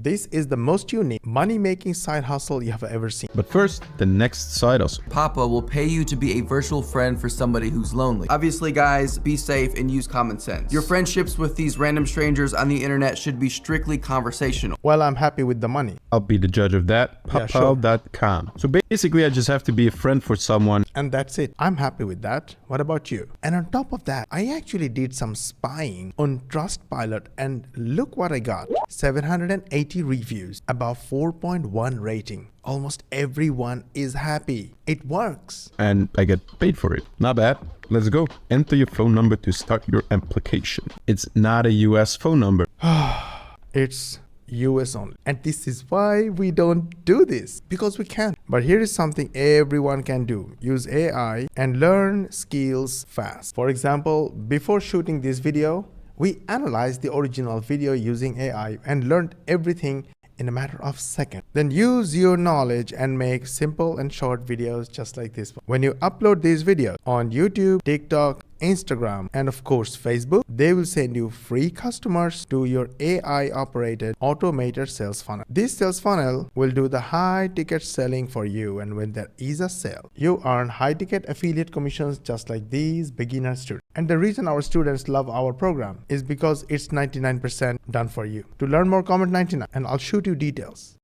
This is the most unique money-making side hustle you have ever seen. But first, the next side hustle. Papa will pay you to be a virtual friend for somebody who's lonely. Obviously, guys, be safe and use common sense. Your friendships with these random strangers on the internet should be strictly conversational. Well, I'm happy with the money. I'll be the judge of that. Yeah, sure. Papal.com. So basically, I just have to be a friend for someone. And that's it. I'm happy with that. What about you? And on top of that, I actually did some spying on Trustpilot and look what I got. 780 reviews, about 4.1 rating. Almost everyone is happy. It works. And I get paid for it. Not bad. Let's go. Enter your phone number to start your application. It's not a US phone number. It's US only. And this is why we don't do this, because we can't. But here is something everyone can do. Use AI and learn skills fast. For example, before shooting this video, we analyzed the original video using AI and learned everything in a matter of seconds. Then use your knowledge and make simple and short videos just like this one. When you upload these videos on YouTube, TikTok, Instagram, and of course Facebook, they will send you free customers to your AI operated automated sales funnel. This sales funnel will do the high ticket selling for you, and when there is a sale, you earn high ticket affiliate commissions just like these beginner students. And the reason our students love our program is because it's 99% done for you. To learn more, comment 99 and I'll shoot you details.